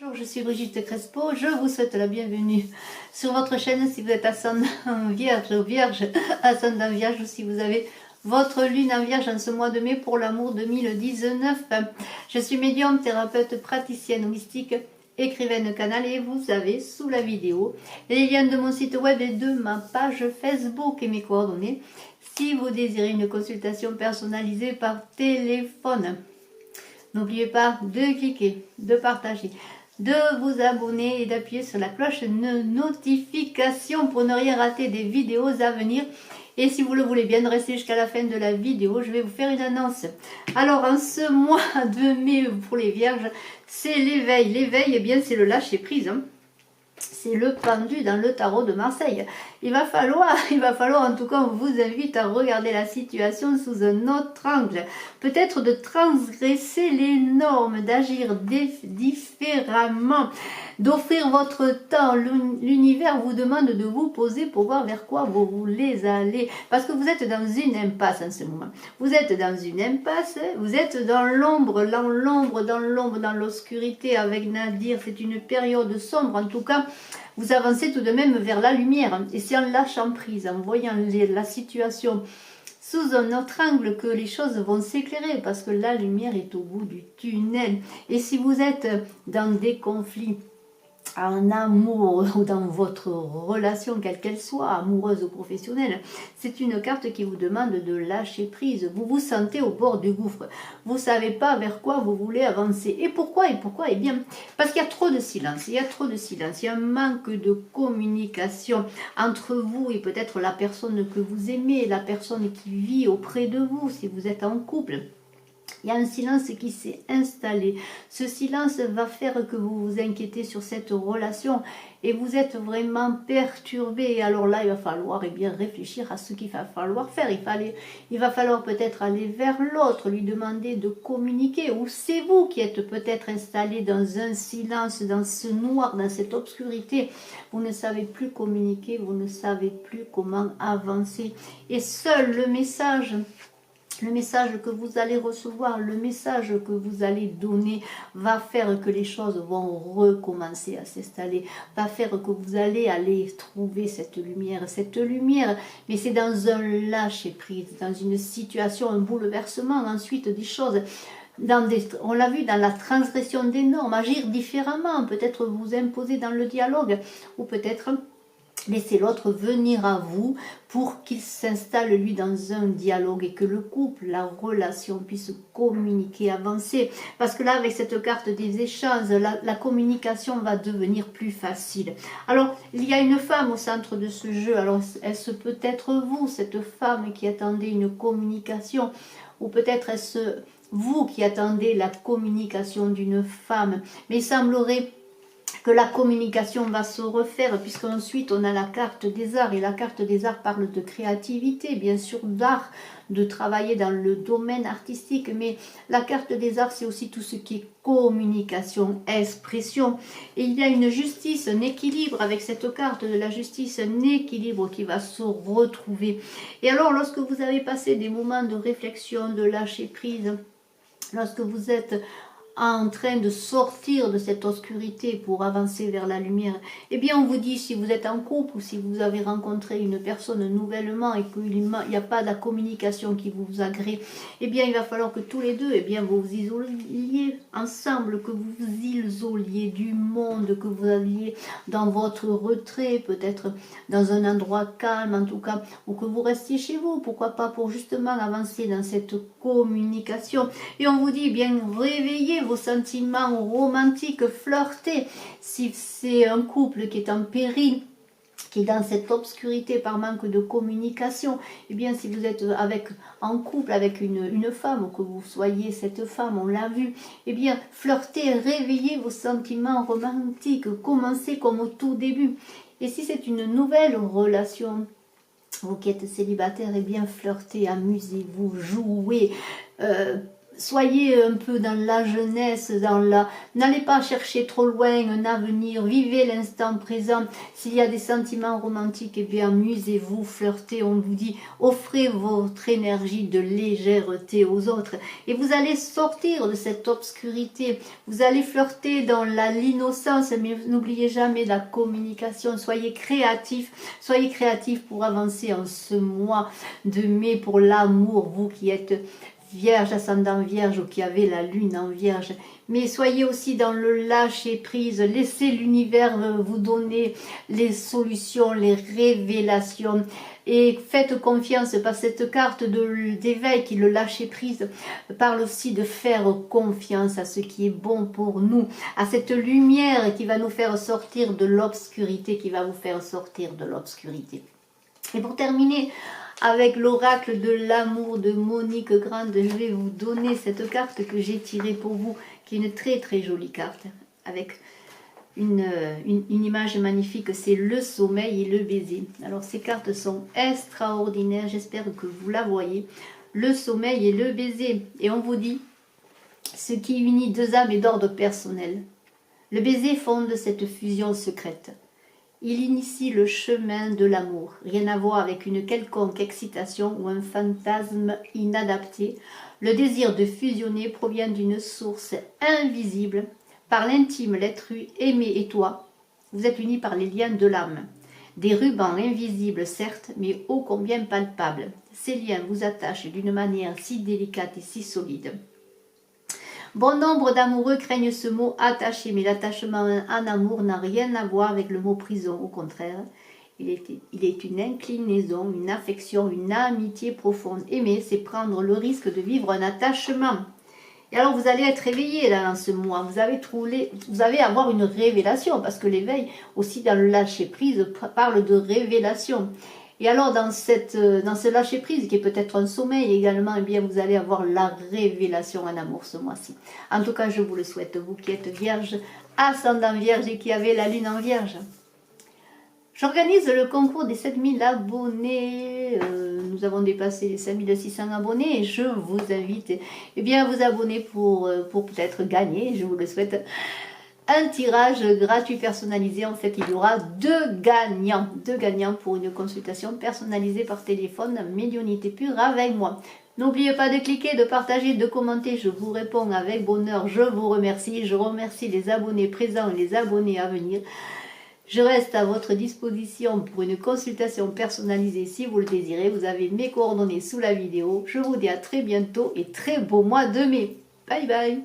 Bonjour, je suis Brigitte Crespo, je vous souhaite la bienvenue sur votre chaîne si vous êtes ascendant vierge ou vierge, ascendant vierge ou si vous avez votre lune en vierge en ce mois de mai pour l'amour 2019. Je suis médium, thérapeute, praticienne mystique, écrivaine canal et vous avez sous la vidéo les liens de mon site web et de ma page Facebook et mes coordonnées si vous désirez une consultation personnalisée par téléphone. N'oubliez pas de cliquer, de partager, de vous abonner et d'appuyer sur la cloche de notification pour ne rien rater des vidéos à venir. Et si vous le voulez bien, restez jusqu'à la fin de la vidéo, je vais vous faire une annonce. Alors en ce mois de mai pour les vierges, c'est l'éveil. L'éveil, eh bien c'est le lâcher prise. C'est le pendu dans le tarot de Marseille. Il va falloir en tout cas, on vous invite à regarder la situation sous un autre angle. Peut-être de transgresser les normes, d'agir différemment, d'offrir votre temps. L'univers vous demande de vous poser pour voir vers quoi vous voulez aller. Parce que vous êtes dans une impasse en ce moment. Vous êtes dans une impasse, vous êtes dans l'ombre, dans l'obscurité avec Nadir. C'est une période sombre en tout cas. Vous avancez tout de même vers la lumière. Et c'est en lâchant prise, en voyant la situation sous un autre angle que les choses vont s'éclairer parce que la lumière est au bout du tunnel. Et si vous êtes dans des conflits en amour ou dans votre relation, quelle qu'elle soit, amoureuse ou professionnelle, c'est une carte qui vous demande de lâcher prise. Vous vous sentez au bord du gouffre. Vous ne savez pas vers quoi vous voulez avancer. Et pourquoi? Eh bien, parce qu'il y a trop de silence. Il y a trop de silence. Il y a un manque de communication entre vous et peut-être la personne que vous aimez, la personne qui vit auprès de vous, si vous êtes en couple. Il y a un silence qui s'est installé. Ce silence va faire que vous vous inquiétez sur cette relation et vous êtes vraiment perturbé. Alors là, il va falloir bien réfléchir à ce qu'il va falloir faire. Il va falloir peut-être aller vers l'autre, lui demander de communiquer. Ou c'est vous qui êtes peut-être installé dans un silence, dans ce noir, dans cette obscurité. Vous ne savez plus communiquer, vous ne savez plus comment avancer. Et seul le message que vous allez recevoir, le message que vous allez donner va faire que les choses vont recommencer à s'installer, va faire que vous allez aller trouver cette lumière, mais c'est dans un lâcher prise, dans une situation, un bouleversement, ensuite des choses. On l'a vu dans la transgression des normes, agir différemment, peut-être vous imposer dans le dialogue, ou peut-être laissez l'autre venir à vous pour qu'il s'installe lui dans un dialogue et que le couple, la relation puisse communiquer, avancer. Parce que là, avec cette carte des échanges, la communication va devenir plus facile. Alors, il y a une femme au centre de ce jeu. Alors, est-ce peut-être vous, cette femme qui attendait une communication, ou peut-être est-ce vous qui attendez la communication d'une femme. Mais il semblerait que la communication va se refaire, puisqu'ensuite on a la carte des arts, et la carte des arts parle de créativité, bien sûr d'art, de travailler dans le domaine artistique, mais la carte des arts c'est aussi tout ce qui est communication, expression, et il y a une justice, un équilibre avec cette carte de la justice, un équilibre qui va se retrouver. Et alors lorsque vous avez passé des moments de réflexion, de lâcher prise, lorsque vous êtes en train de sortir de cette obscurité pour avancer vers la lumière, eh bien on vous dit, si vous êtes en couple ou si vous avez rencontré une personne nouvellement et qu'il n'y a pas de la communication qui vous agrée, eh bien il va falloir que tous les deux, eh bien vous vous isoliez ensemble, que vous vous isoliez du monde, que vous alliez dans votre retrait, peut-être dans un endroit calme en tout cas, ou que vous restiez chez vous, pourquoi pas, pour justement avancer dans cette communication. Et on vous dit, eh bien réveillez vos sentiments romantiques, flirtez. Si c'est un couple qui est en péril, qui est dans cette obscurité par manque de communication, eh bien si vous êtes en couple avec une femme, que vous soyez cette femme, on l'a vu, eh bien flirtez, réveillez vos sentiments romantiques, commencez comme au tout début. Et si c'est une nouvelle relation, vous qui êtes célibataire, eh bien flirtez, amusez-vous, jouez, soyez un peu dans la jeunesse, n'allez pas chercher trop loin un avenir, vivez l'instant présent. S'il y a des sentiments romantiques, eh bien amusez-vous, flirtez, on vous dit, offrez votre énergie de légèreté aux autres et vous allez sortir de cette obscurité. Vous allez flirter dans l'innocence, mais n'oubliez jamais la communication. Soyez créatifs pour avancer en ce mois de mai pour l'amour, vous qui êtes Vierge, ascendant Vierge ou qui avez la lune en Vierge. Mais soyez aussi dans le lâcher prise, laissez l'univers vous donner les solutions, les révélations et faites confiance parce que cette carte d'éveil qui est le lâcher prise parle aussi de faire confiance à ce qui est bon pour nous, à cette lumière qui va nous faire sortir de l'obscurité, qui va vous faire sortir de l'obscurité. Et pour terminer avec l'oracle de l'amour de Monique Grande, je vais vous donner cette carte que j'ai tirée pour vous, qui est une très très jolie carte, avec une image magnifique, c'est le sommeil et le baiser. Alors ces cartes sont extraordinaires, j'espère que vous la voyez, le sommeil et le baiser. Et on vous dit, ce qui unit deux âmes est d'ordre personnel. Le baiser fonde cette fusion secrète. Il initie le chemin de l'amour, rien à voir avec une quelconque excitation ou un fantasme inadapté. Le désir de fusionner provient d'une source invisible. Par l'intime, l'être aimé et toi, vous êtes unis par les liens de l'âme. Des rubans invisibles certes, mais ô combien palpables. Ces liens vous attachent d'une manière si délicate et si solide. Bon nombre d'amoureux craignent ce mot attaché, mais l'attachement en amour n'a rien à voir avec le mot prison. Au contraire, il est une inclinaison, une affection, une amitié profonde. Aimer, c'est prendre le risque de vivre un attachement. Et alors vous allez être réveillé là dans ce mois, vous allez avoir une révélation, parce que l'éveil aussi dans le lâcher prise parle de révélation. Et alors dans ce lâcher prise qui est peut-être un sommeil également, eh bien vous allez avoir la révélation en amour ce mois-ci. En tout cas je vous le souhaite, vous qui êtes vierge, ascendant vierge et qui avez la lune en vierge. J'organise le concours des 7000 abonnés, nous avons dépassé les 5600 abonnés et je vous invite à vous abonner pour peut-être gagner, je vous le souhaite, un tirage gratuit personnalisé. En fait, il y aura deux gagnants pour une consultation personnalisée par téléphone, médiumnité pure avec moi. N'oubliez pas de cliquer, de partager, de commenter, je vous réponds avec bonheur, je vous remercie, je remercie les abonnés présents et les abonnés à venir. Je reste à votre disposition pour une consultation personnalisée si vous le désirez. Vous avez mes coordonnées sous la vidéo. Je vous dis à très bientôt et très beau mois de mai. Bye bye.